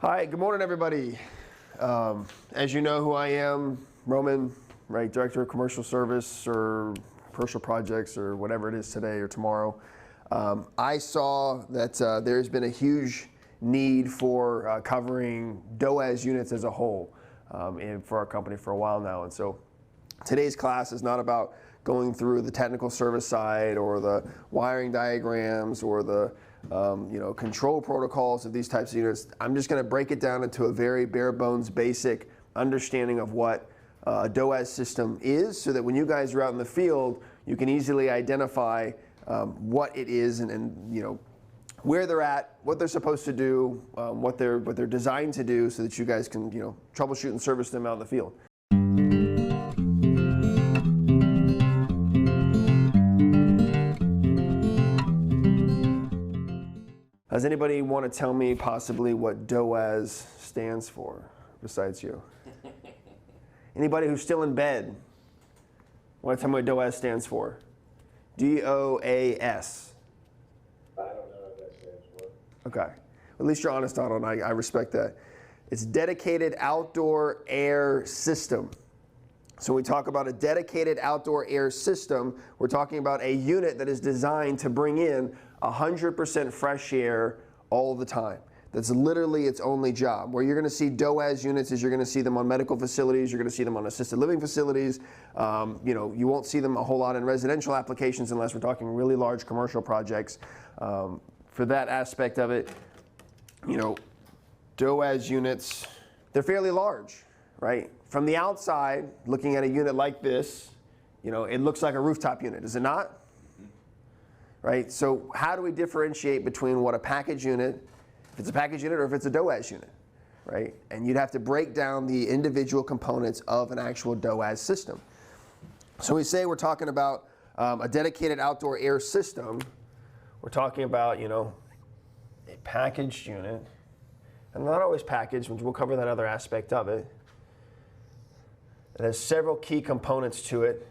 Hi, good morning, everybody. As you know who I am, Roman, right, Director of Commercial Service or Commercial Projects or whatever it is today or tomorrow. I saw that there's been a huge need for covering DOAS units as a whole for our company for a while now. And so today's class is not about going through the technical service side or the wiring diagrams or the control protocols of these types of units. I'm just going to break it down into a very bare bones basic understanding of what a DOAS system is, so that when you guys are out in the field, you can easily identify what it is and where they're at, what they're supposed to do, what they're designed to do, so that you guys can troubleshoot and service them out in the field. Does anybody want to tell me possibly what DOAS stands for besides you? Anybody who's still in bed want to tell me what DOAS stands for? DOAS. I don't know what that stands for. Okay. Well, at least you're honest on it. I respect that. It's Dedicated Outdoor Air System. So when we talk about a dedicated outdoor air system, we're talking about a unit that is designed to bring in 100% fresh air all the time. That's literally its only job. Where you're going to see DOAS units is you're going to see them on medical facilities, you're going to see them on assisted living facilities. You won't see them a whole lot in residential applications unless we're talking really large commercial projects. For that aspect of it, DOAS units, they're fairly large, right? From the outside, looking at a unit like this, it looks like a rooftop unit, does it not? Right? So how do we differentiate between what a package unit, if it's a package unit or if it's a DOAS unit, right? And you'd have to break down the individual components of an actual DOAS system. So we say we're talking about a dedicated outdoor air system. We're talking about, a packaged unit, and not always packaged, which we'll cover that other aspect of it. It has several key components to it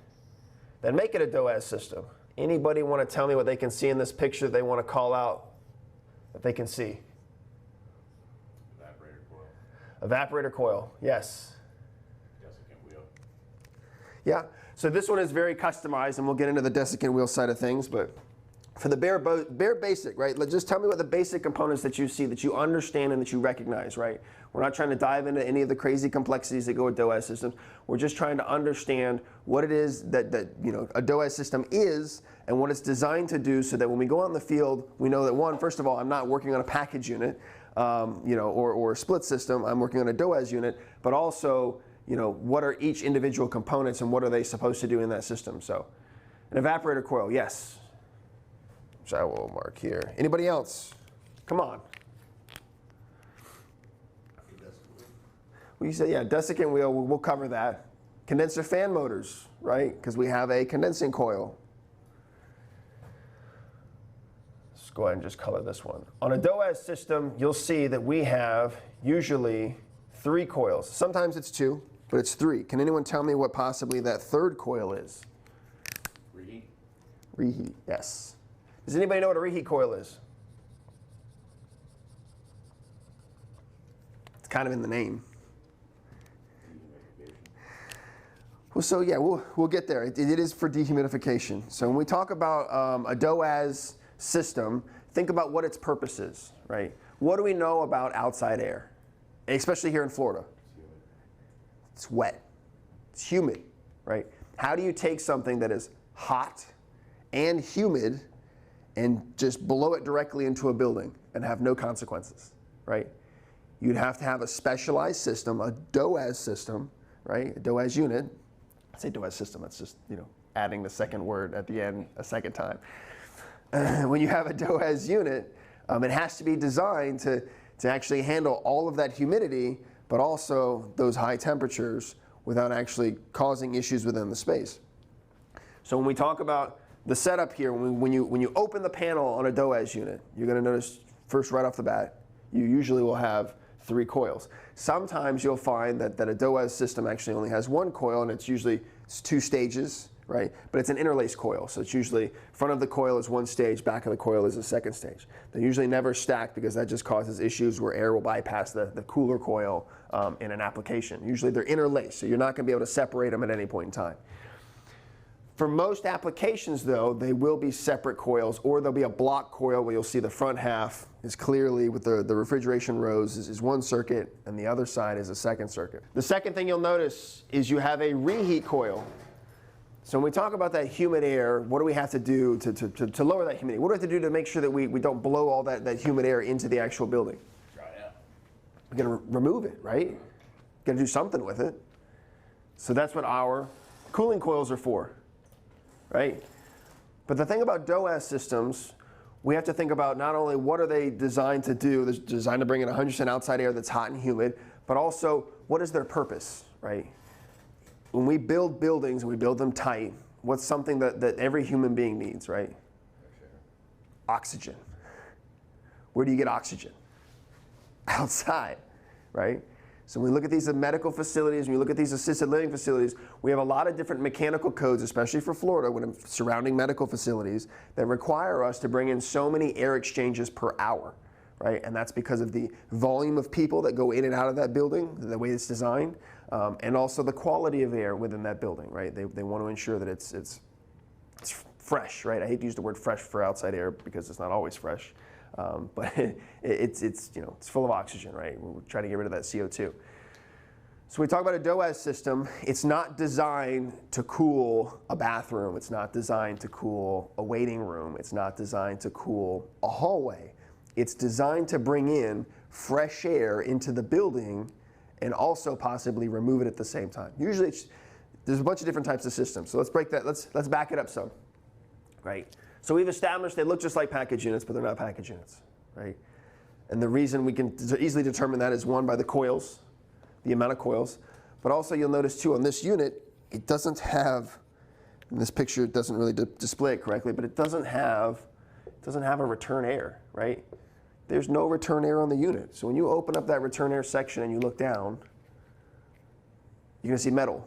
that make it a DOAS system. Anybody want to tell me what they can see in this picture that they want to call out that they can see? Evaporator coil. Evaporator coil, yes. Desiccant wheel. Yeah, so this one is very customized, and we'll get into the desiccant wheel side of things, but for the bare basic, right? Just tell me what the basic components that you see, that you understand and that you recognize, right? We're not trying to dive into any of the crazy complexities that go with DOAS systems. We're just trying to understand what it is that a DOAS system is and what it's designed to do, so that when we go out in the field, we know that, one, first of all, I'm not working on a package unit, or a split system. I'm working on a DOAS unit, but also, what are each individual components and what are they supposed to do in that system? So, an evaporator coil, yes. So I will mark here. Anybody else? Come on. Well, you said, yeah, desiccant wheel, we'll cover that. Condenser fan motors, right? Because we have a condensing coil. Let's go ahead and just color this one. On a DOAS system, you'll see that we have usually 3 coils. Sometimes it's 2, but it's 3. Can anyone tell me what possibly that third coil is? Reheat. Reheat, yes. Does anybody know what a reheat coil is? It's kind of in the name. Well, so yeah, we'll get there. It is for dehumidification. So when we talk about a DOAS system, think about what its purpose is, right? What do we know about outside air, especially here in Florida? It's wet. It's humid, right? How do you take something that is hot and humid and just blow it directly into a building and have no consequences, right? You'd have to have a specialized system, a DOAS system, right? A DOAS unit. I say DOAS system, that's just, adding the second word at the end a second time. When you have a DOAS unit, it has to be designed to actually handle all of that humidity, but also those high temperatures without actually causing issues within the space. So when we talk about the setup here, when you open the panel on a DOAS unit, you're going to notice first right off the bat, you usually will have 3 coils. Sometimes you'll find that a DOAS system actually only has 1 coil, and it's usually 2 stages, right? But it's an interlaced coil, so it's usually front of the coil is one stage, back of the coil is a second stage. They're usually never stacked because that just causes issues where air will bypass the cooler coil in an application. Usually they're interlaced, so you're not going to be able to separate them at any point in time. For most applications, though, they will be separate coils, or there'll be a block coil where you'll see the front half is clearly, with the refrigeration rows, is one circuit, and the other side is a second circuit. The second thing you'll notice is you have a reheat coil. So when we talk about that humid air, what do we have to do to lower that humidity? What do we have to do to make sure that we don't blow all that humid air into the actual building? Dry it out. We're going to remove it, right? Got to do something with it. So that's what our cooling coils are for. Right? But the thing about DOAS systems, we have to think about not only what are they designed to do, they're designed to bring in 100% outside air that's hot and humid, but also what is their purpose, right? When we build buildings and we build them tight, what's something that every human being needs, right? Oxygen. Where do you get oxygen? Outside, right? So when we look at these medical facilities, when you look at these assisted living facilities, we have a lot of different mechanical codes, especially for Florida, when surrounding medical facilities, that require us to bring in so many air exchanges per hour, right? And that's because of the volume of people that go in and out of that building, the way it's designed, and also the quality of air within that building, right? They want to ensure that it's fresh, right? I hate to use the word fresh for outside air because it's not always fresh. But it's full of oxygen, right? We're trying to get rid of that CO2. So we talk about a DOAS system. It's not designed to cool a bathroom. It's not designed to cool a waiting room. It's not designed to cool a hallway. It's designed to bring in fresh air into the building and also possibly remove it at the same time. Usually there's a bunch of different types of systems. So let's break that. Let's back it up some, right? So we've established they look just like package units, but they're not package units, right? And the reason we can easily determine that is, one, by the coils, the amount of coils, but also you'll notice too on this unit, it doesn't have, in this picture it doesn't really display it correctly, but it doesn't have a return air, right? There's no return air on the unit. So when you open up that return air section and you look down, you're going to see metal.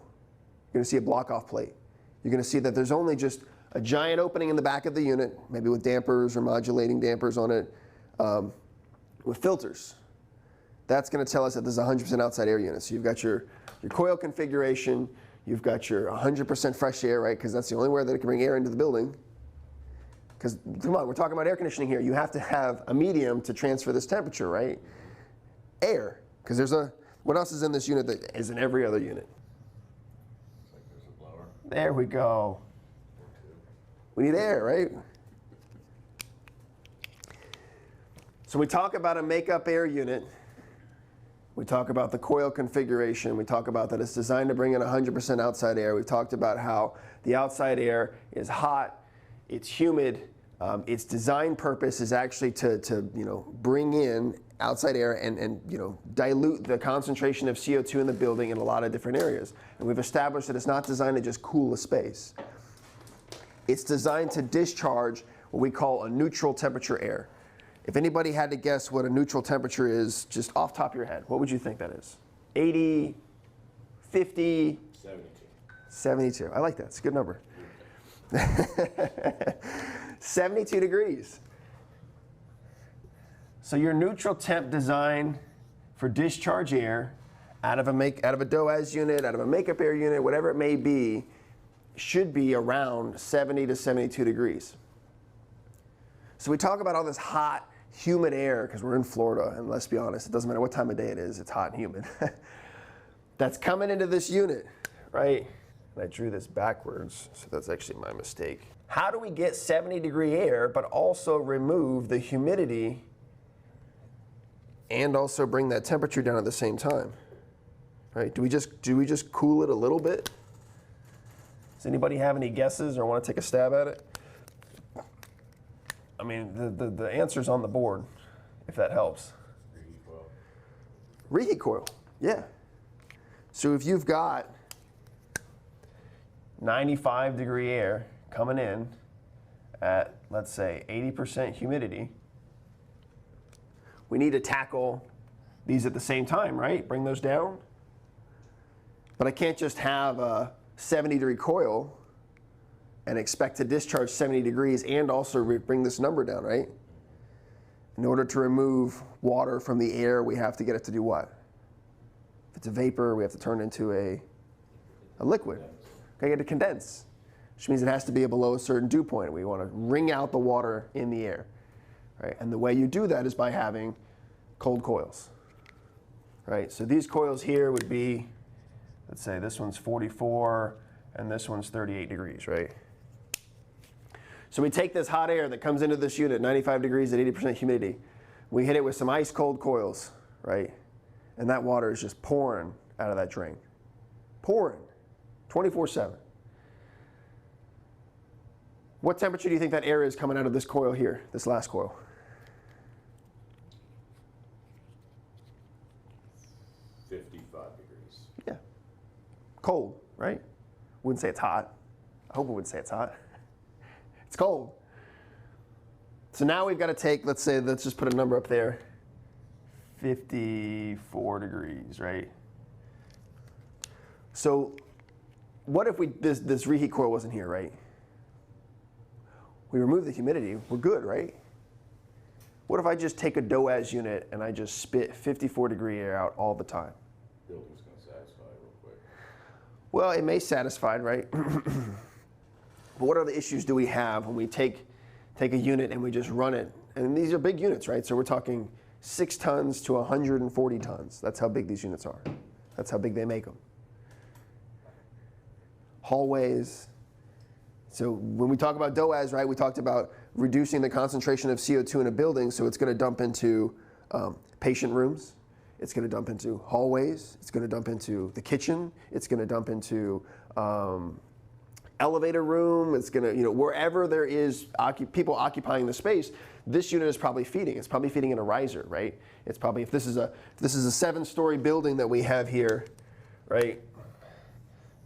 You're going to see a block-off plate. You're going to see that there's only just a giant opening in the back of the unit, maybe with dampers or modulating dampers on it, with filters. That's going to tell us that there's 100% outside air unit. So you've got your coil configuration, you've got your 100% fresh air, right? Because that's the only way that it can bring air into the building. Because, come on, we're talking about air conditioning here. You have to have a medium to transfer this temperature, right? Air. Because what else is in this unit that is in every other unit? Looks like there's a blower. There we go. We need air, right? So we talk about a makeup air unit. We talk about the coil configuration. We talk about that it's designed to bring in 100% outside air. We've talked about how the outside air is hot, it's humid. Its design purpose is actually to bring in outside air and dilute the concentration of CO2 in the building in a lot of different areas. And we've established that it's not designed to just cool a space. It's designed to discharge what we call a neutral temperature air. If anybody had to guess what a neutral temperature is, just off the top of your head, what would you think that is? 80, 50? 72. 72. I like that. It's a good number. 72 degrees. So your neutral temp design for discharge air out of a DOAS unit, out of a makeup air unit, whatever it may be, should be around 70 to 72 degrees. So we talk about all this hot, humid air, because we're in Florida, and let's be honest, it doesn't matter what time of day it is, it's hot and humid. That's coming into this unit, right? And I drew this backwards, so that's actually my mistake. How do we get 70-degree air, but also remove the humidity and also bring that temperature down at the same time? Right? Do we just cool it a little bit? Does anybody have any guesses or want to take a stab at it? I mean, the answer's on the board, if that helps. Reheat coil. Reheat coil, yeah. So if you've got 95-degree air coming in at, let's say, 80% humidity, we need to tackle these at the same time, right? Bring those down. But I can't just have a 70-degree coil and expect to discharge 70 degrees and also bring this number down, right? In order to remove water from the air, we have to get it to do what? If it's a vapor, we have to turn it into a liquid. Okay, get it to condense, which means it has to be below a certain dew point. We want to wring out the water in the air, right? And the way you do that is by having cold coils, right? So these coils here would be, let's say this one's 44 and this one's 38 degrees, right? So we take this hot air that comes into this unit, 95 degrees at 80% humidity. We hit it with some ice cold coils, right? And that water is just pouring out of that drain. Pouring, 24/7. What temperature do you think that air is coming out of this coil here, this last coil? Yeah. Cold, right? Wouldn't say it's hot. I hope it wouldn't say it's hot. It's cold. So now we've got to take, let's just put a number up there, 54 degrees, right? So what if this reheat coil wasn't here, right? We remove the humidity, we're good, right? What if I just take a DOAS unit and I just spit 54 degree air out all the time? Building's gonna satisfy real quick. Well, it may satisfy, right? But what other issues do we have when we take a unit and we just run it? And these are big units, right? So we're talking 6 tons to 140 tons. That's how big these units are. That's how big they make them. Hallways. So when we talk about DOAS, right, we talked about reducing the concentration of CO2 in a building, so it's going to dump into patient rooms. It's going to dump into hallways. It's going to dump into the kitchen. It's going to dump into elevator room. It's going to, wherever there is people occupying the space, this unit is probably feeding. It's probably feeding in a riser, right? It's probably, if this is a 7-story building that we have here, right,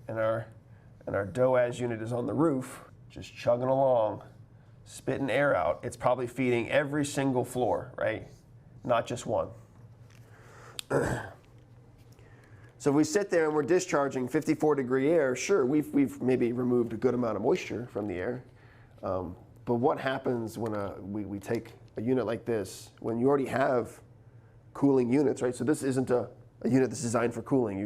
and our DOAS unit is on the roof, just chugging along, spitting air out, it's probably feeding every single floor, right? Not just one. So if we sit there and we're discharging 54 degree air, sure, we've maybe removed a good amount of moisture from the air. But what happens when we take a unit like this, when you already have cooling units, right? So this isn't a unit that's designed for cooling.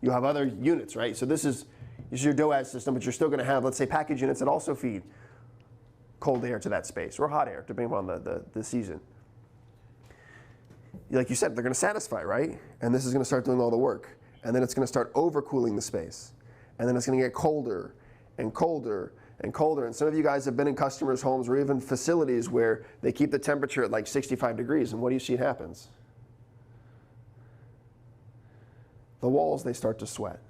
You have other units, right? So this is your DOAS system, but you're still going to have, let's say, package units that also feed cold air to that space, or hot air, depending on the season. Like you said, they're going to satisfy, right? And this is going to start doing all the work. And then it's going to start overcooling the space. And then it's going to get colder and colder and colder. And some of you guys have been in customers' homes or even facilities where they keep the temperature at like 65 degrees. And what do you see happens? The walls, they start to sweat,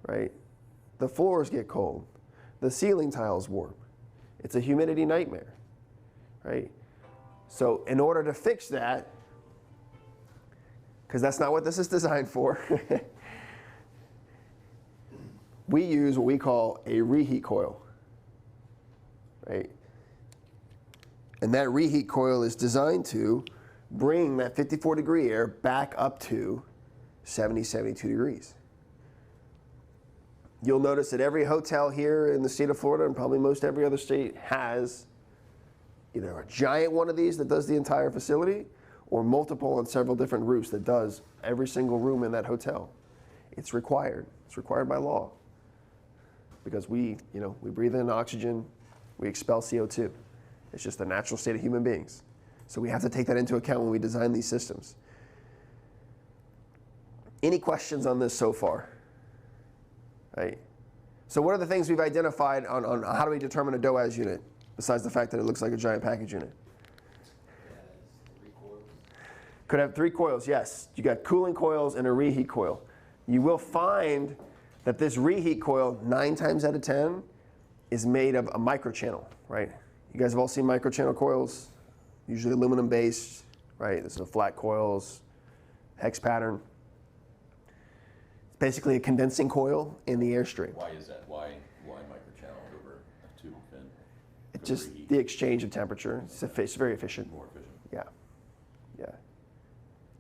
right? The floors get cold. The ceiling tiles warp. It's a humidity nightmare, right? So in order to fix that, because that's not what this is designed for, we use what we call a reheat coil, right? And that reheat coil is designed to bring that 54 degree air back up to 70, 72 degrees. You'll notice that every hotel here in the state of Florida, and probably most every other state, has either a giant one of these that does the entire facility, or multiple on several different roofs that does every single room in that hotel. It's required. It's required by law. Because we breathe in oxygen, we expel CO2. It's just the natural state of human beings. So we have to take that into account when we design these systems. Any questions on this so far? Right? So what are the things we've identified on how do we determine a DOAS unit, besides the fact that it looks like a giant package unit? Could have 3 coils, yes. You got cooling coils and a reheat coil. You will find that this reheat coil, 9 times out of 10, is made of a microchannel, right? You guys have all seen microchannel coils, usually aluminum based, right? This is a flat coils, hex pattern. It's basically a condensing coil in the airstream. Why is that? Why microchannel over a tube fin? It's just the exchange of temperature. It's very efficient. More efficient. Yeah.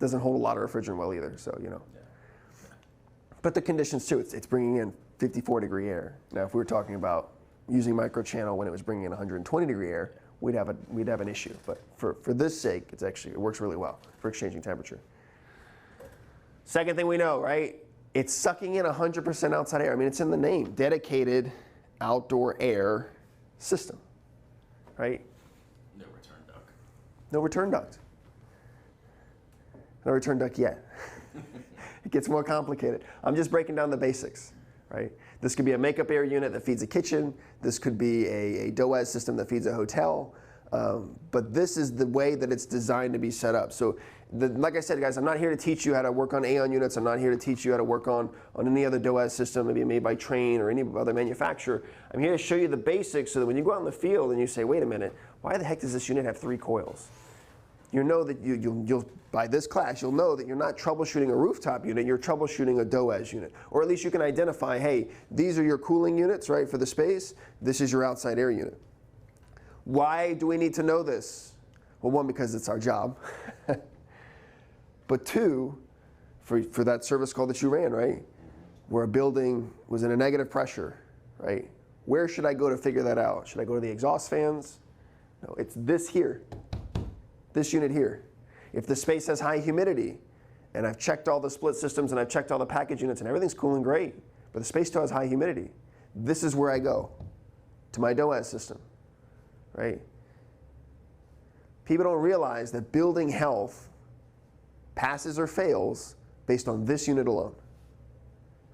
Doesn't hold a lot of refrigerant well either, so. Yeah. But the conditions too, it's bringing in 54 degree air. Now, if we were talking about using microchannel when it was bringing in 120 degree air, we'd have an issue. But for this sake, it works really well for exchanging temperature. Second thing we know, right? It's sucking in 100% outside air. I mean, it's in the name, dedicated outdoor air system, right? No return duct. No return duct. No return duct yet. It gets more complicated. I'm just breaking down the basics, right? This could be a makeup air unit that feeds a kitchen. This could be a DOAS system that feeds a hotel. But this is the way that it's designed to be set up. So, like I said, guys, I'm not here to teach you how to work on AON units. I'm not here to teach you how to work on any other DOAS system, maybe made by Trane or any other manufacturer. I'm here to show you the basics so that when you go out in the field and you say, wait a minute, why the heck does this unit have 3 coils? You know that you'll by this class, you'll know that you're not troubleshooting a rooftop unit, you're troubleshooting a DOAS unit. Or at least you can identify, hey, these are your cooling units, right, for the space. This is your outside air unit. Why do we need to know this? Well, one, because it's our job. But two, for that service call that you ran, right, where a building was in a negative pressure, right, where should I go to figure that out? Should I go to the exhaust fans? No, it's this here, this unit here. If the space has high humidity, and I've checked all the split systems and I've checked all the package units and everything's cooling great, but the space still has high humidity, this is where I go, to my DOAS system, right? People don't realize that building health passes or fails based on this unit alone,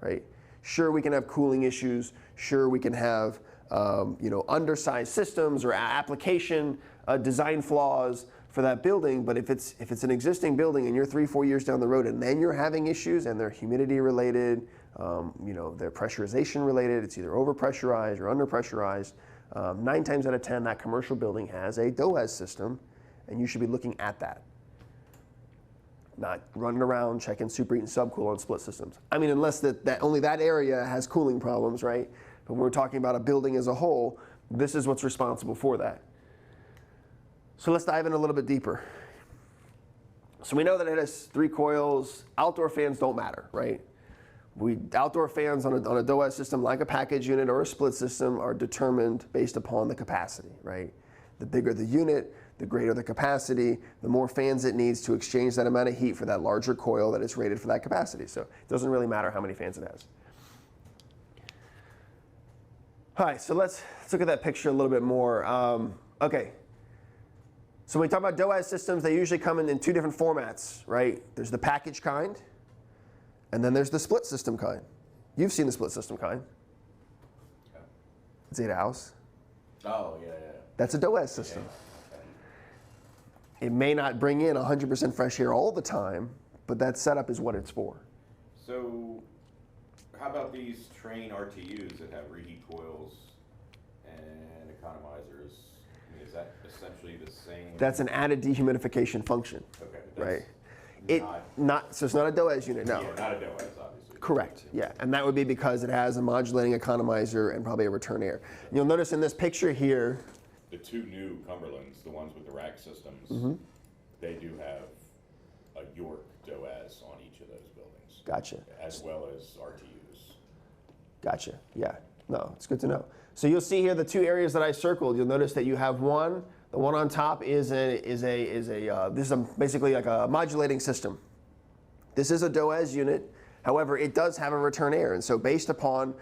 right? Sure, we can have cooling issues. Sure, we can have undersized systems or application design flaws for that building. But if it's an existing building and you're 3-4 years down the road and then you're having issues and they're humidity related, they're pressurization related, it's either overpressurized or underpressurized, 9 times out of 10 that commercial building has a DOAS system, and you should be looking at that. Not running around checking superheat and subcool on split systems. I mean, unless that only that area has cooling problems, right? But when we're talking about a building as a whole, this is what's responsible for that. So let's dive in a little bit deeper. So we know that it has 3 coils. Outdoor fans don't matter, right? Outdoor fans on a DOAS system, like a package unit or a split system, are determined based upon the capacity, right? The bigger the unit, the greater the capacity, the more fans it needs to exchange that amount of heat for that larger coil that is rated for that capacity. So it doesn't really matter how many fans it has. All right, so let's look at that picture a little bit more. Okay, so when we talk about DOAS systems, they usually come in 2 different formats, right? There's the package kind, and then there's the split system kind. You've seen the split system kind. It's at a house. Oh, yeah. That's a DOAS system. It may not bring in 100% fresh air all the time, but that setup is what it's for. So how about these Trane RTUs that have reheat coils and economizers? I mean, is that essentially the same? That's an added dehumidification function. Okay. Right. That's So it's not a DOAS unit, no. Yeah, not a DOAS, obviously. Correct, yeah. And that would be because it has a modulating economizer and probably a return air. You'll notice in this picture here, The 2 new Cumberlands, the ones with the rack systems, they do have a York DOAS on each of those buildings. Gotcha. As well as RTUs. Gotcha, yeah. No, it's good to know. So you'll see here the 2 areas that I circled. You'll notice that you have one. The one on top is basically like a modulating system. This is a DOAS unit. However, it does have a return air. And so based upon,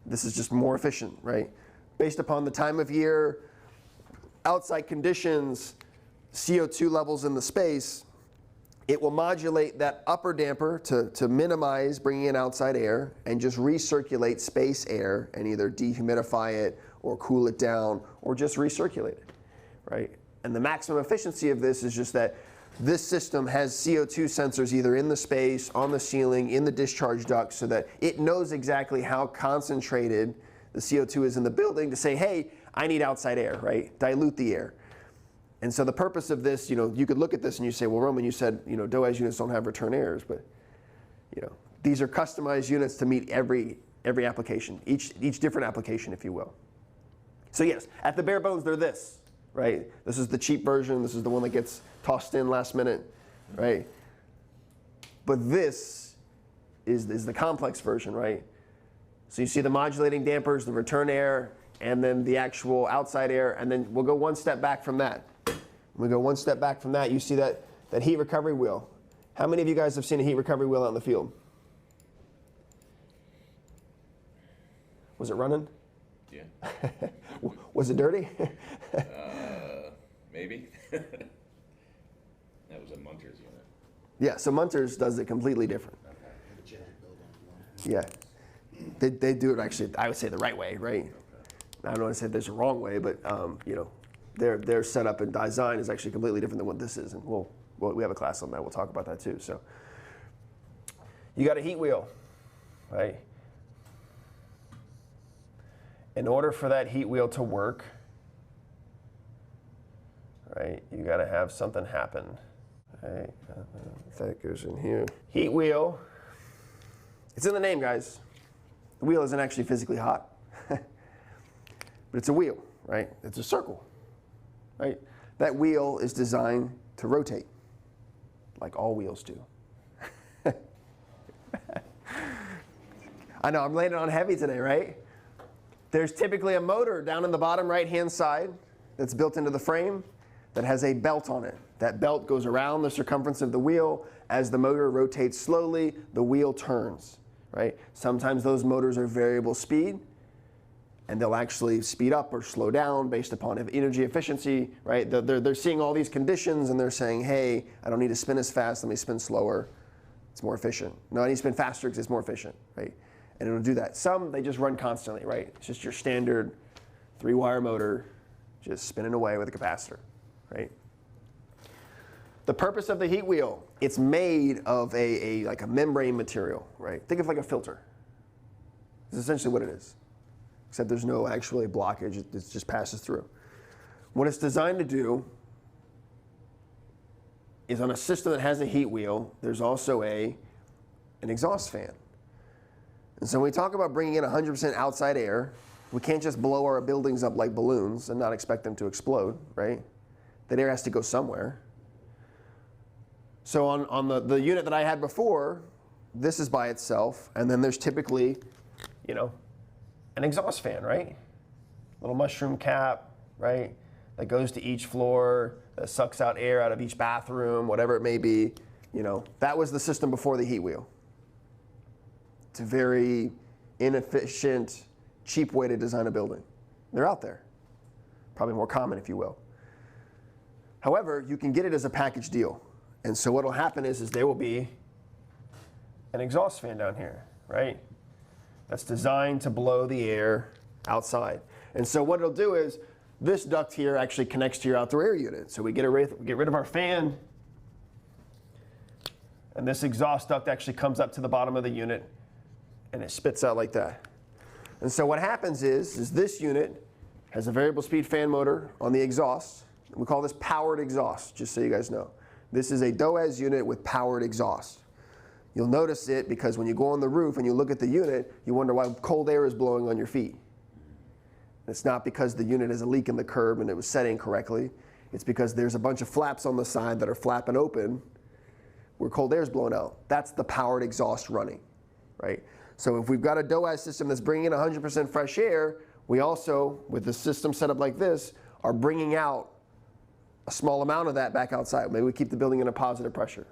this is just more efficient, right? Based upon the time of year, outside conditions, CO2 levels in the space, it will modulate that upper damper to minimize bringing in outside air and just recirculate space air and either dehumidify it or cool it down or just recirculate it, right? And the maximum efficiency of this is just that this system has CO2 sensors either in the space, on the ceiling, in the discharge duct, so that it knows exactly how concentrated the CO2 is in the building to say, hey, I need outside air, right? Dilute the air. And so the purpose of this, you could look at this and you say, well, Roman, you said, DOAS units don't have return airs, but, these are customized units to meet every application, each different application, if you will. So yes, at the bare bones, they're this, right? This is the cheap version. This is the one that gets tossed in last minute, right? But this is the complex version, right? So you see the modulating dampers, the return air, and then the actual outside air, and then we'll go one step back from that. When we go one step back from that, you see that heat recovery wheel. How many of you guys have seen a heat recovery wheel out in the field? Was it running? Yeah. Was it dirty? Maybe. That was a Munter's unit. Yeah, so Munter's does it completely different. Yeah. They do it actually, I would say the right way, right? I don't want to say there's a wrong way, but you know, their setup and design is actually completely different than what this is, and we have a class on that. We'll talk about that too. So you got a heat wheel, right? In order for that heat wheel to work, right, you got to have something happen. Right, that goes in here. Heat wheel. It's in the name, guys. The wheel isn't actually physically hot, but it's a wheel, right? It's a circle, right? That wheel is designed to rotate, like all wheels do. I know, I'm laying it on heavy today, right? There's typically a motor down in the bottom right-hand side that's built into the frame that has a belt on it. That belt goes around the circumference of the wheel. As the motor rotates slowly, the wheel turns, right? Sometimes those motors are variable speed, and they'll actually speed up or slow down based upon energy efficiency, right? They're seeing all these conditions, and they're saying, hey, I don't need to spin as fast, let me spin slower. It's more efficient. No, I need to spin faster because it's more efficient, right? And it'll do that. Some, they just run constantly, right? It's just your standard 3-wire motor just spinning away with a capacitor, right? The purpose of the heat wheel, it's made of like a membrane material, right? Think of like a filter. It's essentially what it is, except there's no actually blockage, it just passes through. What it's designed to do is on a system that has a heat wheel, there's also an exhaust fan. And so when we talk about bringing in 100% outside air, we can't just blow our buildings up like balloons and not expect them to explode, right? That air has to go somewhere. So on the unit that I had before, this is by itself, and then there's typically, you know, an exhaust fan, right? Little mushroom cap, right? That goes to each floor, that sucks out air out of each bathroom, whatever it may be. You know, that was the system before the heat wheel. It's a very inefficient, cheap way to design a building. They're out there. Probably more common, if you will. However, you can get it as a package deal. And so what will happen is there will be an exhaust fan down here, right? That's designed to blow the air outside. And so what it'll do is this duct here actually connects to your outdoor air unit. So we get rid of our fan, and this exhaust duct actually comes up to the bottom of the unit, and it spits out like that. And so what happens is this unit has a variable speed fan motor on the exhaust. We call this powered exhaust, just so you guys know. This is a DOAS unit with powered exhaust. You'll notice it because when you go on the roof and you look at the unit, you wonder why cold air is blowing on your feet. It's not because the unit has a leak in the curb and it was set incorrectly. It's because there's a bunch of flaps on the side that are flapping open where cold air is blowing out. That's the powered exhaust running, right? So if we've got a DOAS system that's bringing in 100% fresh air, we also, with the system set up like this, are bringing out a small amount of that back outside. Maybe we keep the building in a positive pressure.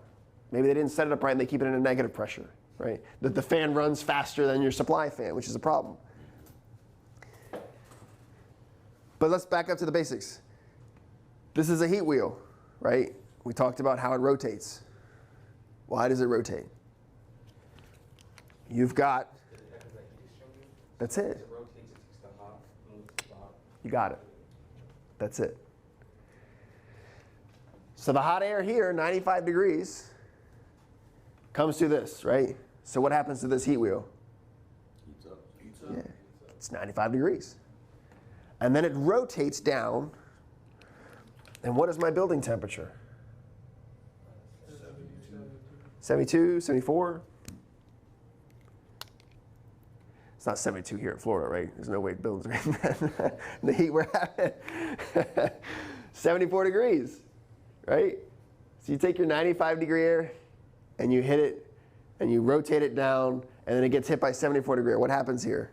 Maybe they didn't set it up right and they keep it in a negative pressure, right? That the fan runs faster than your supply fan, which is a problem. But let's back up to the basics. This is a heat wheel, right? We talked about how it rotates. Why does it rotate? You've got, that's it. You got it. That's it. So the hot air here, 95 degrees, comes to this, right? So what happens to this heat wheel? Heats up. Yeah, it's 95 degrees. And then it rotates down. And what is my building temperature? 72, 74? It's not 72 here in Florida, right? There's no way buildings are getting that. The heat we're having. 74 degrees, right? So you take your 95 degree air and you hit it and you rotate it down and then it gets hit by 74 degree air. What happens here?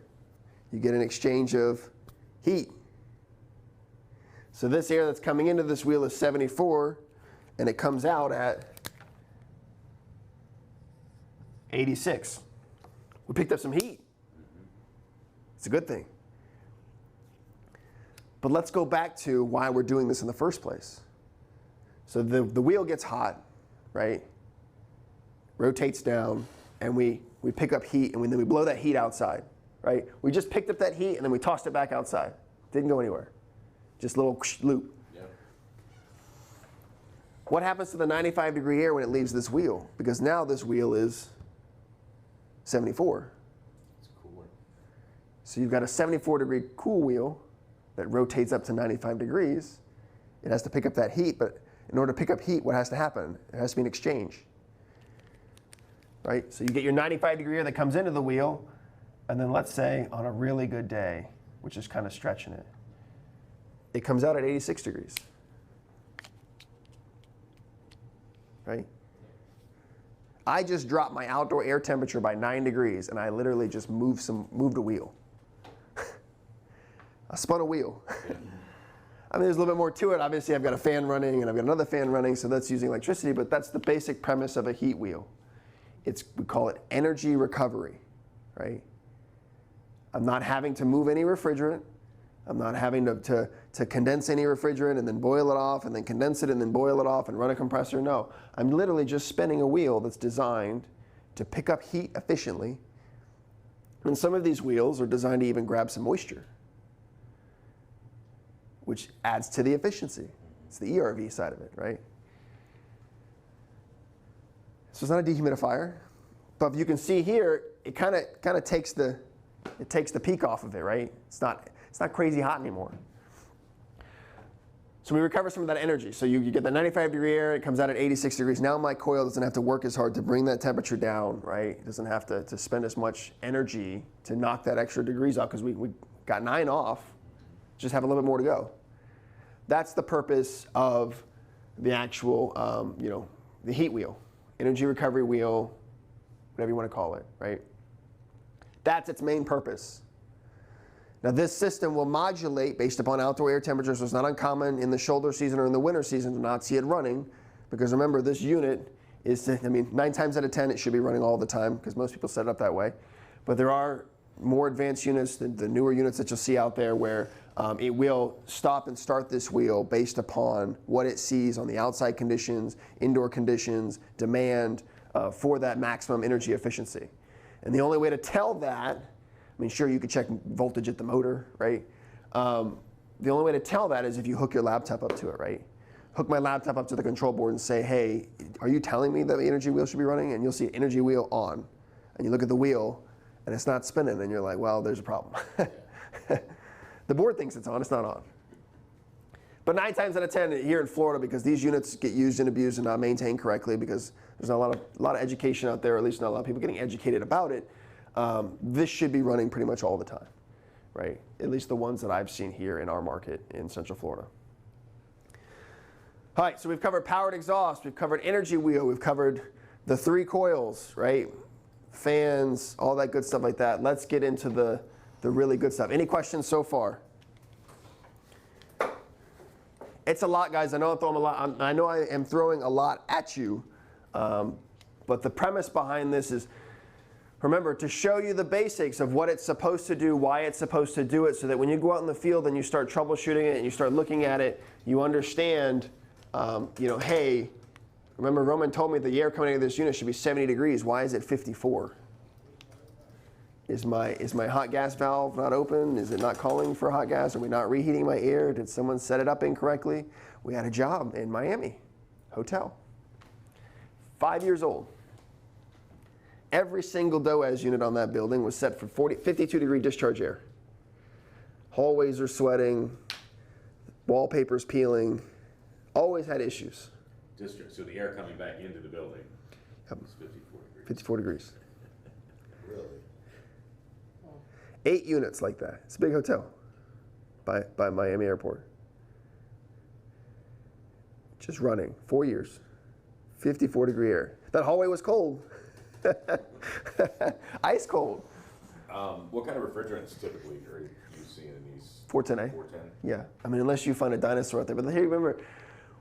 You get an exchange of heat. So this air that's coming into this wheel is 74, and it comes out at 86. We picked up some heat. It's a good thing. But let's go back to why we're doing this in the first place. So the wheel gets hot, right? Rotates down, and we pick up heat, and then we blow that heat outside, right? We just picked up that heat, and then we tossed it back outside. Didn't go anywhere. Just a little loop. Yep. What happens to the 95 degree air when it leaves this wheel? Because now this wheel is 74. It's cooler. So you've got a 74 degree cool wheel that rotates up to 95 degrees. It has to pick up that heat, but in order to pick up heat, what has to happen? It has to be an exchange. Right? So you get your 95 degree air that comes into the wheel, and then let's say on a really good day, which is kind of stretching it, it comes out at 86 degrees. Right? I just dropped my outdoor air temperature by 9 degrees, and I literally just moved a wheel. I spun a wheel. I mean, there's a little bit more to it. Obviously, I've got a fan running, and I've got another fan running, so that's using electricity, but that's the basic premise of a heat wheel. We call it energy recovery, right? I'm not having to move any refrigerant. I'm not having to condense any refrigerant and then boil it off and then condense it and then boil it off and run a compressor. No, I'm literally just spinning a wheel that's designed to pick up heat efficiently. And some of these wheels are designed to even grab some moisture, which adds to the efficiency. It's the ERV side of it, right? So it's not a dehumidifier, but you can see here, it kind of takes the peak off of it, right? It's not crazy hot anymore. So we recover some of that energy. So you get the 95 degree air, it comes out at 86 degrees. Now my coil doesn't have to work as hard to bring that temperature down, right? It doesn't have to spend as much energy to knock that extra degrees off because we got 9 off, just have a little bit more to go. That's the purpose of the actual, the heat wheel, energy recovery wheel, whatever you want to call it, right? That's its main purpose. Now this system will modulate based upon outdoor air temperatures, so it's not uncommon in the shoulder season or in the winter season to not see it running, because remember this unit is, 9 times out of 10 it should be running all the time, because most people set it up that way. But there are more advanced units, the newer units that you'll see out there, where it will stop and start this wheel based upon what it sees on the outside conditions, indoor conditions, demand for that maximum energy efficiency. And the only way to tell that, sure, you could check voltage at the motor, right? The only way to tell that is if you hook your laptop up to it, right? Hook my laptop up to the control board and say, hey, are you telling me that the energy wheel should be running? And you'll see energy wheel on. And you look at the wheel, and it's not spinning, and you're like, well, there's a problem. The board thinks it's on, it's not on. But 9 times out of 10 here in Florida, because these units get used and abused and not maintained correctly, because there's not a lot of education out there, or at least not a lot of people getting educated about it, this should be running pretty much all the time, right? At least the ones that I've seen here in our market in Central Florida. All right, so we've covered powered exhaust, we've covered energy wheel, we've covered the 3 coils, right? Fans, all that good stuff like that. Let's get into the really good stuff. Any questions so far? It's a lot, guys. I know I am throwing a lot at you, but the premise behind this is, remember, to show you the basics of what it's supposed to do, why it's supposed to do it, so that when you go out in the field and you start troubleshooting it and you start looking at it, you understand, hey, remember Roman told me the air coming out of this unit should be 70 degrees. Why is it 54? Is my hot gas valve not open? Is it not calling for hot gas? Are we not reheating my air? Did someone set it up incorrectly? We had a job in Miami, hotel, 5 years old. Every single DOAS unit on that building was set for 52 degree discharge air. Hallways are sweating, wallpaper's peeling, always had issues. So the air coming back into the building Yep. was 54 degrees. 54 degrees. Really? 8 units like that. It's a big hotel by Miami Airport. Just running, 4 years, 54 degree air. That hallway was cold. Ice cold. What kind of refrigerants typically are you seeing in these? 410A. 410? Yeah, I mean, unless you find a dinosaur out there. But hey, remember,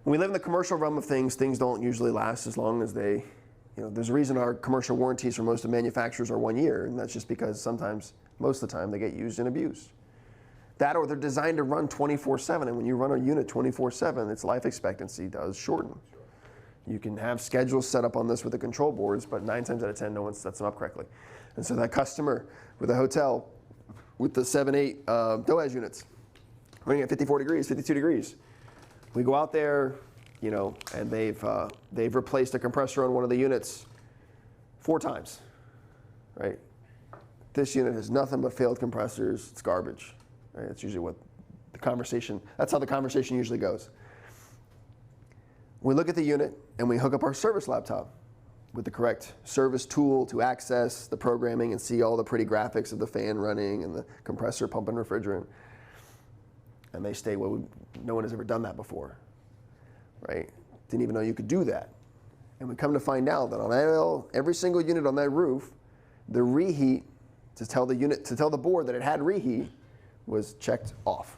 when we live in the commercial realm of things, things don't usually last as long as they, there's a reason our commercial warranties for most of the manufacturers are 1 year, and that's just because sometimes, most of the time, they get used and abused. That or they're designed to run 24/7, and when you run a unit 24/7, its life expectancy does shorten. Sure. You can have schedules set up on this with the control boards, but 9 times out of 10, no one sets them up correctly. And so that customer with a hotel with the 7-8 DOAS units running at 54 degrees, 52 degrees, we go out there, and they've replaced a compressor on one of the units 4 times, right? This unit has nothing but failed compressors. It's garbage. Right? That's usually what the conversation. That's how the conversation usually goes. We look at the unit and we hook up our service laptop with the correct service tool to access the programming and see all the pretty graphics of the fan running and the compressor pumping refrigerant. And they state, well, no one has ever done that before, right? Didn't even know you could do that. And we come to find out that on every single unit on that roof, the reheat to tell the board that it had reheat was checked off.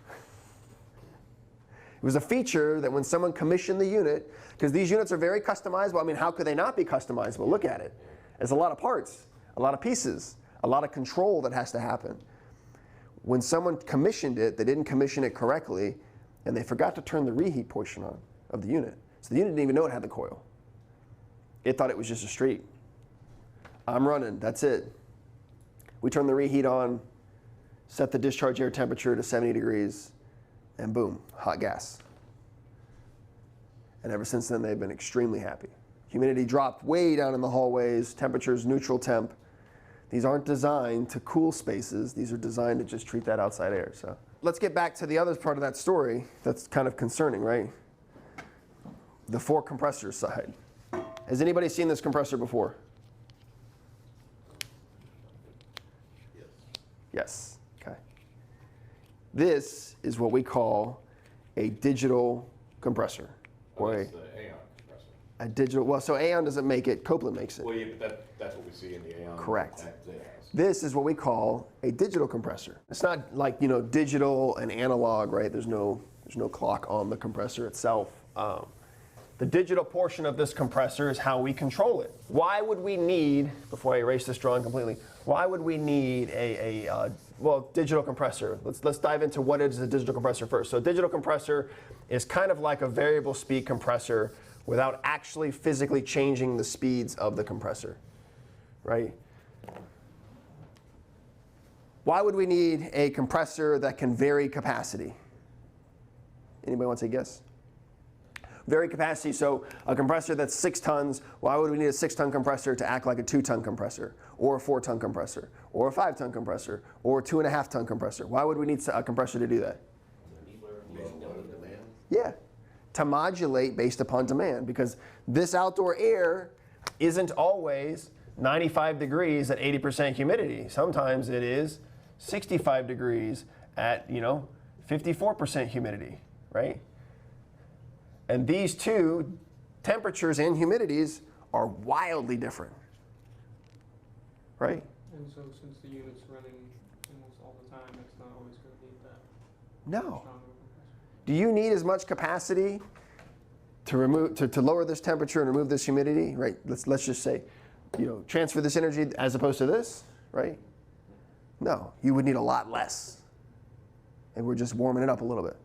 It was a feature that when someone commissioned the unit, because these units are very customizable. I mean, how could they not be customizable? Look at it. There's a lot of parts, a lot of pieces, a lot of control that has to happen. When someone commissioned it, they didn't commission it correctly, and they forgot to turn the reheat portion on of the unit. So the unit didn't even know it had the coil. It thought it was just a straight. I'm running, that's it. We turn the reheat on, set the discharge air temperature to 70 degrees, and boom, hot gas. And ever since then, they've been extremely happy. Humidity dropped way down in the hallways, temperature's neutral temp. These aren't designed to cool spaces. These are designed to just treat that outside air. So let's get back to the other part of that story that's kind of concerning, right? The 4 compressor side. Has anybody seen this compressor before? Yes. Yes. Okay. This is what we call a digital compressor. Or That's the Aeon compressor. a digital, well, so Aeon doesn't make it, Copeland makes it. Well, yeah, but that's what we see in the Aeon. Correct. at DOAS. This is what we call a digital compressor. It's not like, digital and analog, right? There's no clock on the compressor itself. The digital portion of this compressor is how we control it. Why would we need, before I erase this drawing completely, why would we need a digital compressor? Let's dive into what is a digital compressor first. So a digital compressor is kind of like a variable speed compressor without actually physically changing the speeds of the compressor, right? Why would we need a compressor that can vary capacity? Anybody want to take a guess? Vary capacity, so a compressor that's 6 tons, why would we need a 6-ton compressor to act like a 2-ton compressor, or a 4-ton compressor, or a 5-ton compressor, or a 2.5-ton compressor? Why would we need a compressor to do that? Yeah, to modulate based upon demand, because this outdoor air isn't always 95 degrees at 80% humidity. Sometimes it is 65 degrees at 54% humidity, right? And these two temperatures and humidities are wildly different, right? And so since the unit's running almost all the time, it's not always going to need that No. stronger compressor. Do you need as much capacity to lower this temperature and remove this humidity, right? Let's just say, transfer this energy as opposed to this, right? No, you would need a lot less. And we're just warming it up a little bit.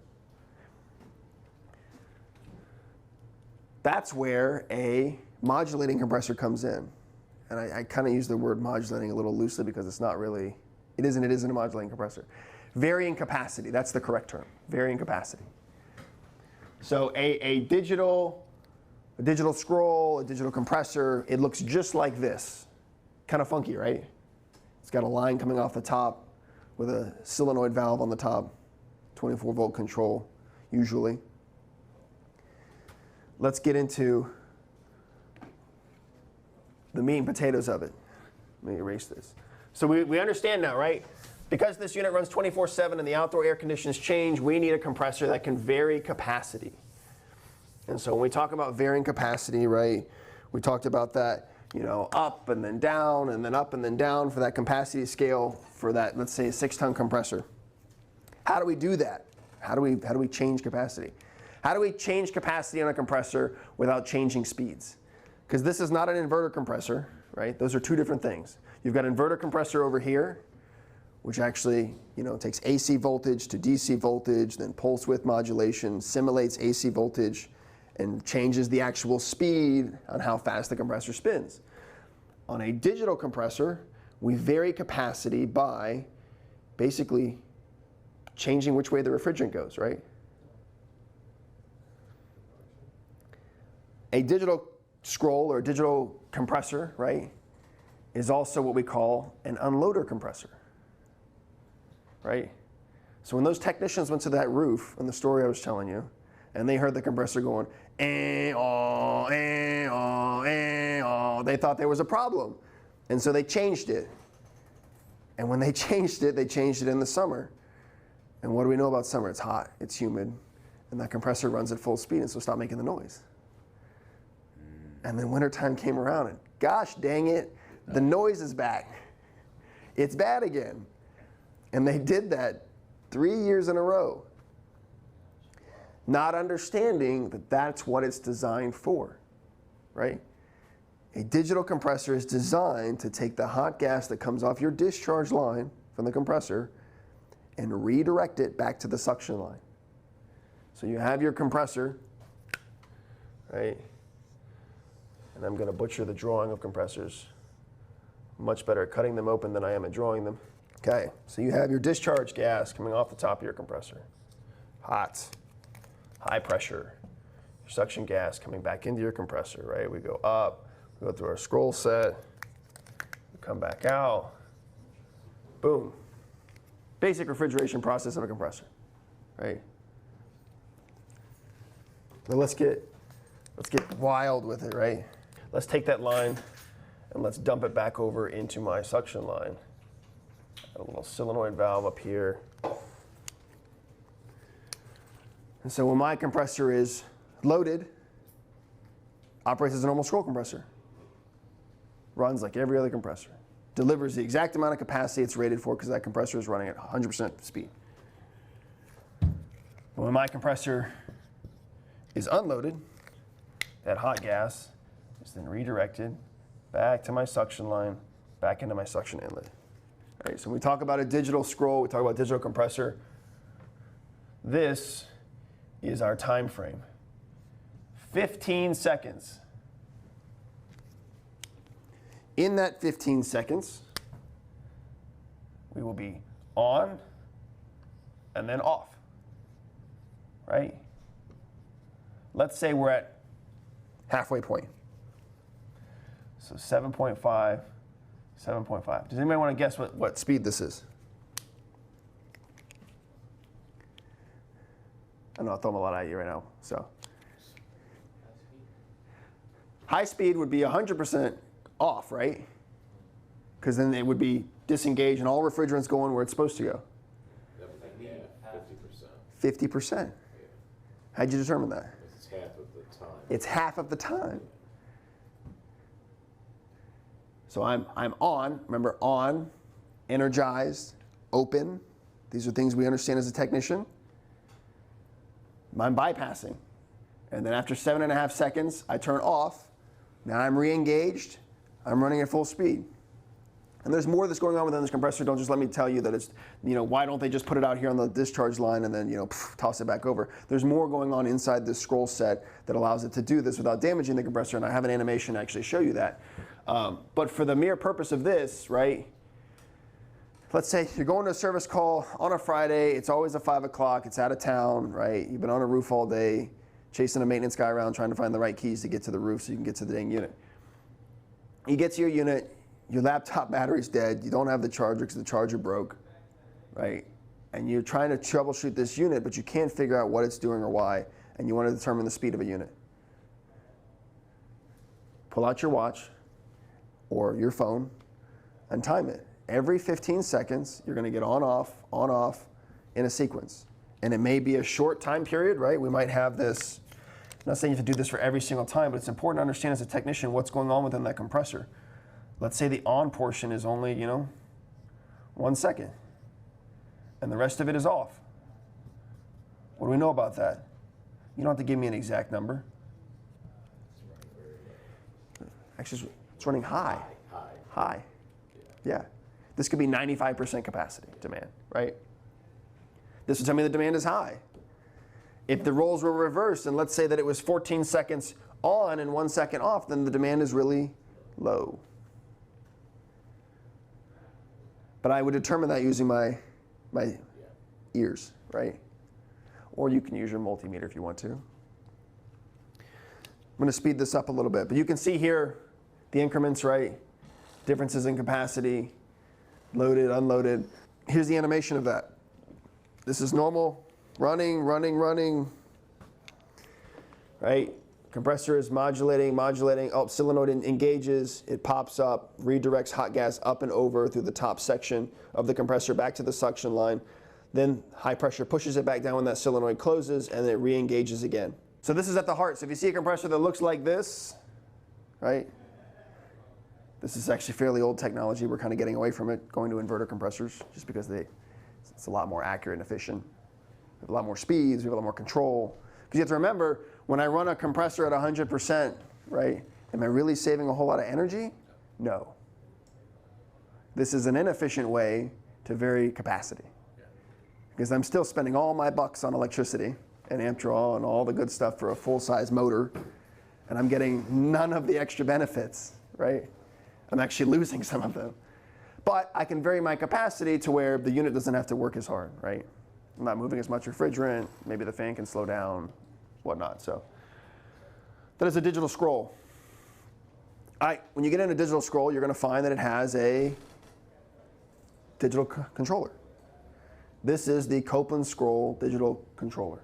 That's where a modulating compressor comes in. And I kind of use the word modulating a little loosely because it's not really, it isn't a modulating compressor. Varying capacity, that's the correct term, varying capacity. So a digital scroll, a digital compressor, it looks just like this. Kind of funky, right? It's got a line coming off the top with a solenoid valve on the top, 24-volt control, usually. Let's get into the meat and potatoes of it. Let me erase this. So we understand now, right? Because this unit runs 24/7 and the outdoor air conditions change, we need a compressor that can vary capacity. And so when we talk about varying capacity, right, we talked about that, you know, up and then down and then up and then down for that capacity scale for that, let's say, a 6-ton compressor. How do we do that? How do we change capacity? How do we change capacity on a compressor without changing speeds? Because this is not an inverter compressor, right? Those are two different things. You've got inverter compressor over here, which actually, you know, takes AC voltage to DC voltage, then pulse width modulation, simulates AC voltage, and changes the actual speed on how fast the compressor spins. On a digital compressor, we vary capacity by basically changing which way the refrigerant goes, right? A digital scroll or a digital compressor, right, is also what we call an unloader compressor, right? So when those technicians went to that roof, in the story I was telling you, and they heard the compressor going, they thought there was a problem. And so they changed it. And when they changed it in the summer. And what do we know about summer? It's hot, it's humid, and that compressor runs at full speed, and so stop making the noise. And then wintertime came around, and gosh dang it, the noise is back. It's bad again. And they did that 3 years in a row, not understanding that that's what it's designed for, right? A digital compressor is designed to take the hot gas that comes off your discharge line from the compressor and redirect it back to the suction line. So you have your compressor, right? And I'm going to butcher the drawing of compressors. Much better at cutting them open than I am at drawing them. Okay, so you have your discharge gas coming off the top of your compressor. Hot, high pressure. Your suction gas coming back into your compressor, right? We go up, we go through our scroll set, we come back out, boom. Basic refrigeration process of a compressor, right? Now let's get wild with it, right? Let's take that line and let's dump it back over into my suction line. Got a little solenoid valve up here. And so when my compressor is loaded, operates as a normal scroll compressor. Runs like every other compressor. Delivers the exact amount of capacity it's rated for because that compressor is running at 100% speed. When my compressor is unloaded, that hot gas is then redirected back to my suction line, back into my suction inlet. All right, so when we talk about a digital scroll, we talk about digital compressor. This is our time frame. 15 seconds. In that 15 seconds, we will be on and then off, right? Let's say we're at halfway point. So 7.5, 7.5. Does anybody want to guess what speed this is? I know I'll throw them a lot at you right now. So high speed would be 100% off, right? Because then it would be disengaged and all refrigerants going where it's supposed to go. Yeah, 50%. 50%. How'd you determine that? It's half of the time. It's half of the time. So I'm on, remember on, energized, open. These are things we understand as a technician. I'm bypassing. And then after 7.5 seconds, I turn off. Now I'm re-engaged. I'm running at full speed. And there's more that's going on within this compressor. Don't just let me tell you that it's, why don't they just put it out here on the discharge line and then, toss it back over. There's more going on inside this scroll set that allows it to do this without damaging the compressor, and I have an animation to actually show you that. But for the mere purpose of this, right, let's say you're going to a service call on a Friday, it's always at 5 o'clock, it's out of town, right? You've been on a roof all day, chasing a maintenance guy around trying to find the right keys to get to the roof so you can get to the dang unit. You get to your unit, your laptop battery's dead, you don't have the charger because the charger broke, right? And you're trying to troubleshoot this unit, but you can't figure out what it's doing or why, and you want to determine the speed of a unit. Pull out your watch or your phone and time it. Every 15 seconds, you're going to get on, off in a sequence. And it may be a short time period, right? We might have this not saying you have to do this for every single time, but it's important to understand as a technician what's going on within that compressor. Let's say the on portion is only, 1 second, and the rest of it is off. What do we know about that? You don't have to give me an exact number. Actually, it's running high. High. Yeah. This could be 95% capacity demand, right? This would tell me the demand is high. If the roles were reversed, and let's say that it was 14 seconds on and 1 second off, then the demand is really low. But I would determine that using my ears, right? Or you can use your multimeter if you want to. I'm going to speed this up a little bit, but you can see here the increments, right? Differences in capacity, loaded, unloaded. Here's the animation of that. This is normal, running, right? Compressor is modulating. Oh, solenoid engages, it pops up, redirects hot gas up and over through the top section of the compressor back to the suction line. Then high pressure pushes it back down when that solenoid closes, and it re-engages again. So this is at the heart. So if you see a compressor that looks like this, right? This is actually fairly old technology. We're kind of getting away from it, going to inverter compressors, just because it's a lot more accurate and efficient. We have a lot more speeds, we have a lot more control. Because you have to remember, when I run a compressor at 100%, right, am I really saving a whole lot of energy? No. This is an inefficient way to vary capacity. Because I'm still spending all my bucks on electricity and amp draw and all the good stuff for a full-size motor, and I'm getting none of the extra benefits, right? I'm actually losing some of them. But I can vary my capacity to where the unit doesn't have to work as hard, right? I'm not moving as much refrigerant, maybe the fan can slow down, whatnot. So that is a digital scroll. When you get in a digital scroll, you're going to find that it has a digital controller. This is the Copeland Scroll digital controller.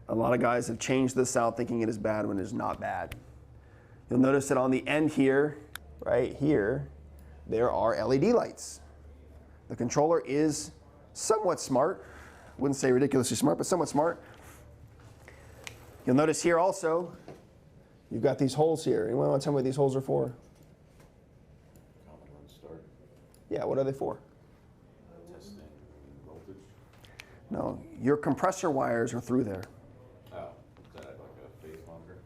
A lot of guys have changed this out thinking it is bad when it is not bad. You'll notice that on the end here, right here, there are LED lights. The controller is somewhat smart. Wouldn't say ridiculously smart, but somewhat smart. You'll notice here also, you've got these holes here. Anyone want to tell me what these holes are for? Yeah, what are they for? Testing voltage. No, your compressor wires are through there. Oh, is that like a phase monitor?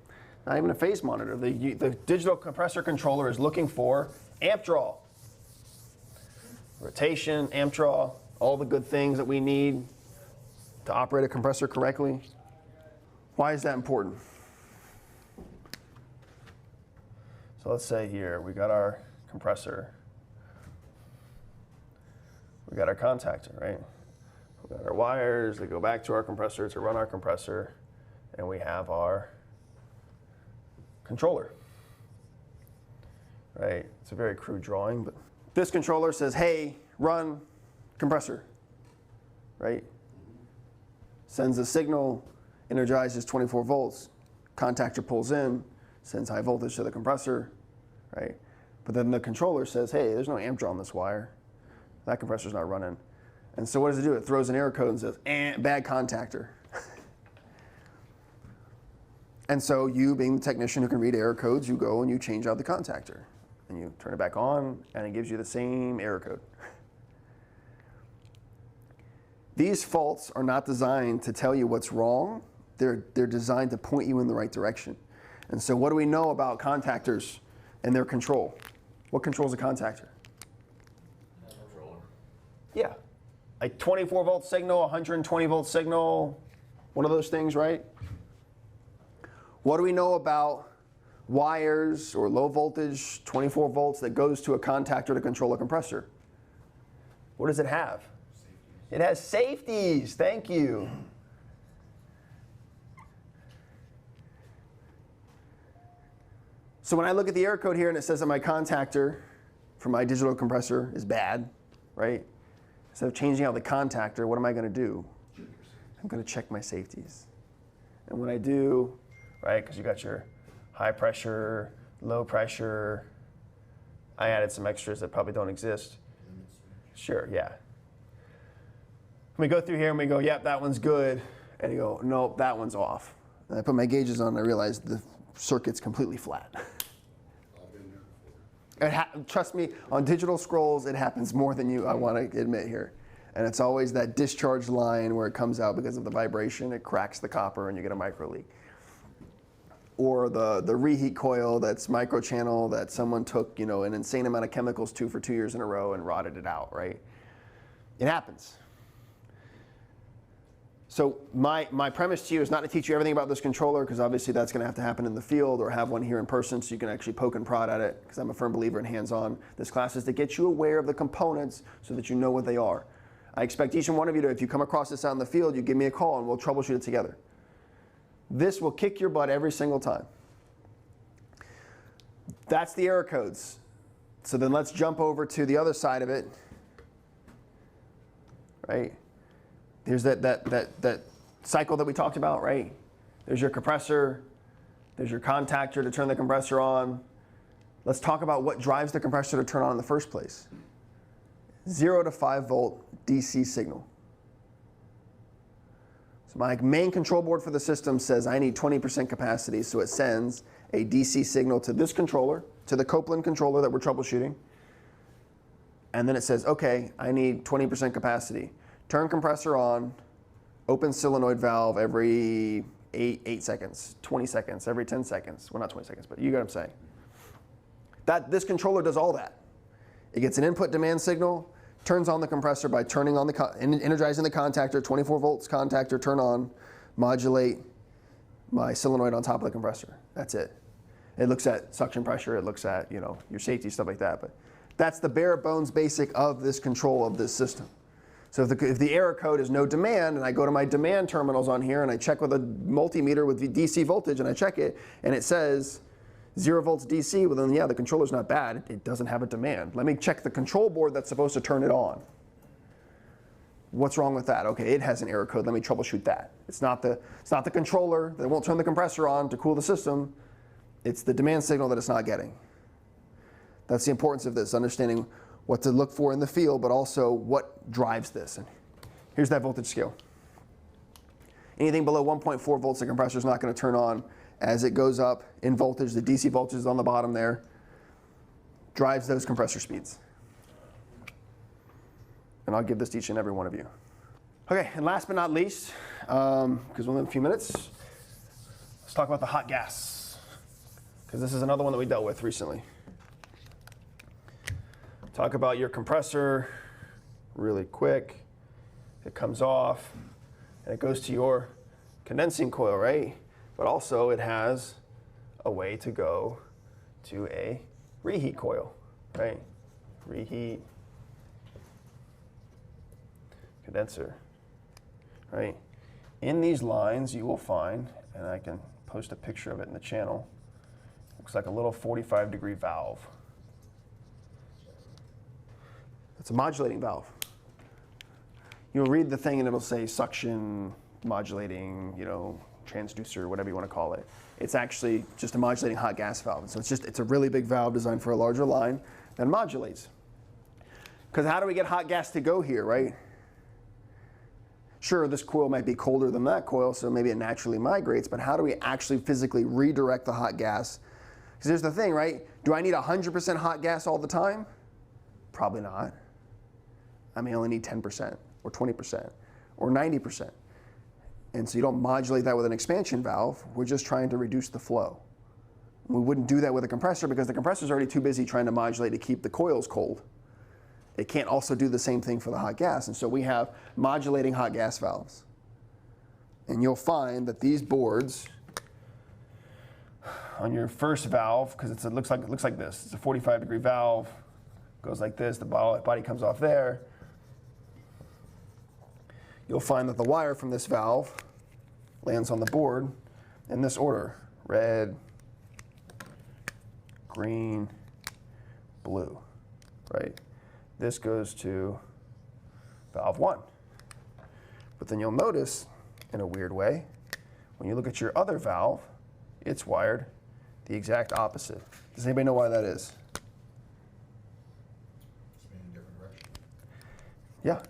Not even a phase monitor. The digital compressor controller is looking for amp draw, rotation, amp draw, all the good things that we need to operate a compressor correctly. Why is that important? So let's say here we got our compressor. We got our contactor, right? We got our wires that go back to our compressor to run our compressor, and we have our controller, right? It's a very crude drawing, but this controller says, hey, run compressor, right? Sends a signal, energizes 24 volts, contactor pulls in, sends high voltage to the compressor, right? But then the controller says, hey, there's no amp draw on this wire. That compressor's not running. And so what does it do? It throws an error code and says, bad contactor. And so you, being the technician who can read error codes, you go and you change out the contactor. And you turn it back on, and it gives you the same error code. These faults are not designed to tell you what's wrong. They're designed to point you in the right direction. And so what do we know about contactors and their control? What controls a contactor? Yeah, a 24 volt signal, 120 volt signal, one of those things, right? What do we know about wires or low voltage, 24 volts that goes to a contactor to control a compressor? What does it have? It has safeties, thank you. So when I look at the error code here and it says that my contactor for my digital compressor is bad, right? Instead of changing out the contactor, what am I going to do? I'm going to check my safeties. And when I do, right, because you got your high pressure, low pressure, I added some extras that probably don't exist. Sure, yeah. We go through here and we go, yep, that one's good. And you go, nope, that one's off. And I put my gauges on and I realized the circuit's completely flat. I've been there before. Trust me, on digital scrolls, it happens more than I want to admit here. And it's always that discharge line where it comes out because of the vibration, it cracks the copper and you get a micro leak. Or the reheat coil that's microchannel that someone took, an insane amount of chemicals to for 2 years in a row and rotted it out, right? It happens. So my premise to you is not to teach you everything about this controller, because obviously that's going to have to happen in the field or have one here in person so you can actually poke and prod at it, because I'm a firm believer in hands-on. This class is to get you aware of the components so that you know what they are. I expect each and one of you to, if you come across this out in the field, you give me a call and we'll troubleshoot it together. This will kick your butt every single time. That's the error codes. So then let's jump over to the other side of it, right? There's that cycle that we talked about, right? There's your compressor. There's your contactor to turn the compressor on. Let's talk about what drives the compressor to turn on in the first place. 0 to 5 volt DC signal. So my main control board for the system says I need 20% capacity, so it sends a DC signal to this controller, to the Copeland controller that we're troubleshooting. And then it says, okay, I need 20% capacity. Turn compressor on, open solenoid valve every 8 seconds, 20 seconds, every 10 seconds. Well, not 20 seconds, but you get what I'm saying. This controller does all that. It gets an input demand signal, turns on the compressor by turning on energizing the contactor, 24 volts contactor, turn on, modulate my solenoid on top of the compressor. That's it. It looks at suction pressure, it looks at your safety, stuff like that. But that's the bare bones basic of this control of this system. So if the error code is no demand, and I go to my demand terminals on here and I check with a multimeter with the DC voltage and I check it and it says 0 volts DC, well then yeah, the controller's not bad. It doesn't have a demand. Let me check the control board that's supposed to turn it on. What's wrong with that? Okay, it has an error code. Let me troubleshoot that. It's not the controller that won't turn the compressor on to cool the system. It's the demand signal that it's not getting. That's the importance of this, understanding what to look for in the field, but also what drives this. And here's that voltage scale. Anything below 1.4 volts, the compressor is not going to turn on. As it goes up in voltage, the DC voltage is on the bottom there, drives those compressor speeds. And I'll give this to each and every one of you. Okay, and last but not least, because we only have a few minutes, let's talk about the hot gas, because this is another one that we dealt with recently. Talk about your compressor really quick. It comes off and it goes to your condensing coil, right? But also it has a way to go to a reheat coil, right? Reheat, condenser, right? In these lines you will find, and I can post a picture of it in the channel, looks like a little 45-degree valve. It's a modulating valve. You'll read the thing and it'll say suction, modulating, transducer, whatever you want to call it. It's actually just a modulating hot gas valve. So it's a really big valve designed for a larger line that modulates. Because how do we get hot gas to go here, right? Sure, this coil might be colder than that coil, so maybe it naturally migrates, but how do we actually physically redirect the hot gas? Because here's the thing, right? Do I need 100% hot gas all the time? Probably not. I may only need 10% or 20% or 90%. And so you don't modulate that with an expansion valve. We're just trying to reduce the flow. We wouldn't do that with a compressor because the compressor's already too busy trying to modulate to keep the coils cold. It can't also do the same thing for the hot gas. And so we have modulating hot gas valves. And you'll find that these boards on your first valve, because it looks like this. It's a 45-degree valve. Goes like this. The body comes off there. You'll find that the wire from this valve lands on the board in this order: red, green, blue, right? This goes to valve 1. But then you'll notice, in a weird way, when you look at your other valve, it's wired the exact opposite. Does anybody know why that is? Spin in a different direction. Yeah.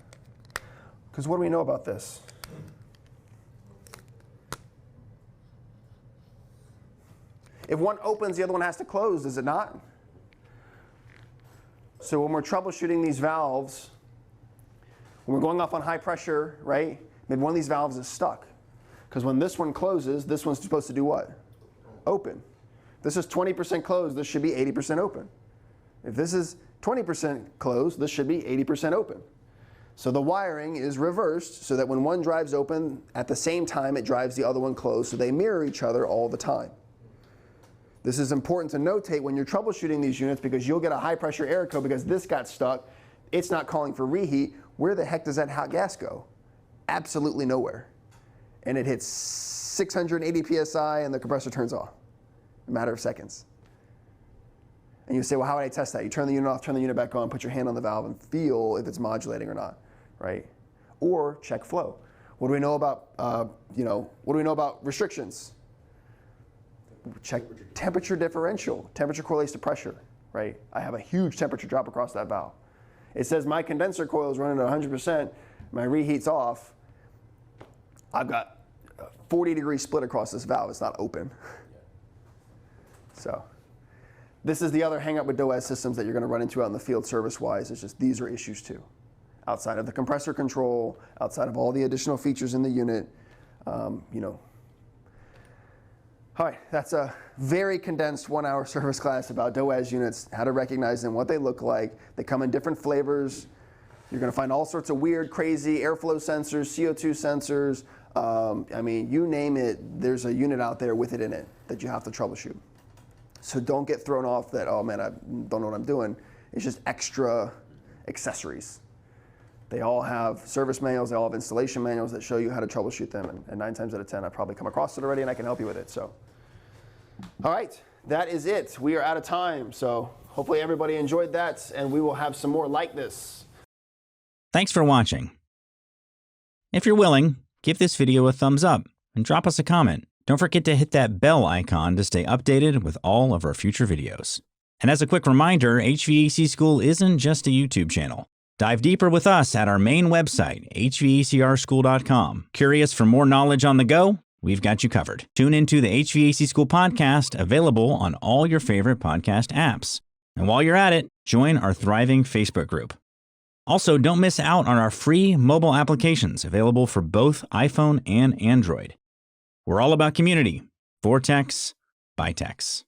Because what do we know about this? If one opens, the other one has to close, does it not? So when we're troubleshooting these valves, when we're going off on high pressure, right, maybe one of these valves is stuck. Because when this one closes, this one's supposed to do what? Open. This is 20% closed, this should be 80% open. If this is 20% closed, this should be 80% open. So the wiring is reversed so that when one drives open, at the same time it drives the other one closed, so they mirror each other all the time. This is important to notate when you're troubleshooting these units because you'll get a high pressure air code because this got stuck. It's not calling for reheat. Where the heck does that hot gas go? Absolutely nowhere. And it hits 680 PSI and the compressor turns off in a matter of seconds. And you say, well, how would I test that? You turn the unit off, turn the unit back on, put your hand on the valve and feel if it's modulating or not, right? Or check flow. What do we know about, what do we know about restrictions? Check temperature differential. Temperature correlates to pressure, right? I have a huge temperature drop across that valve. It says my condenser coil is running at 100%, my reheat's off. I've got a 40-degree split across this valve. It's not open. So this is the other hang up with DOAS systems that you're going to run into out in the field service-wise. It's just these are issues too. Outside of the compressor control, outside of all the additional features in the unit, All right, that's a very condensed 1-hour service class about DOAS units, how to recognize them, what they look like. They come in different flavors. You're going to find all sorts of weird, crazy airflow sensors, CO2 sensors. I mean, you name it, there's a unit out there with it in it that you have to troubleshoot. So don't get thrown off that, oh man, I don't know what I'm doing. It's just extra accessories. They all have service manuals, they all have installation manuals that show you how to troubleshoot them. And 9 times out of 10, I've probably come across it already and I can help you with it. So, all right, that is it. We are out of time. So hopefully everybody enjoyed that and we will have some more like this. Thanks for watching. If you're willing, give this video a thumbs up and drop us a comment. Don't forget to hit that bell icon to stay updated with all of our future videos. And as a quick reminder, HVAC School isn't just a YouTube channel. Dive deeper with us at our main website, hvacrschool.com. Curious for more knowledge on the go? We've got you covered. Tune into the HVAC School podcast, available on all your favorite podcast apps. And while you're at it, join our thriving Facebook group. Also, don't miss out on our free mobile applications available for both iPhone and Android. We're all about community. For techs, by techs.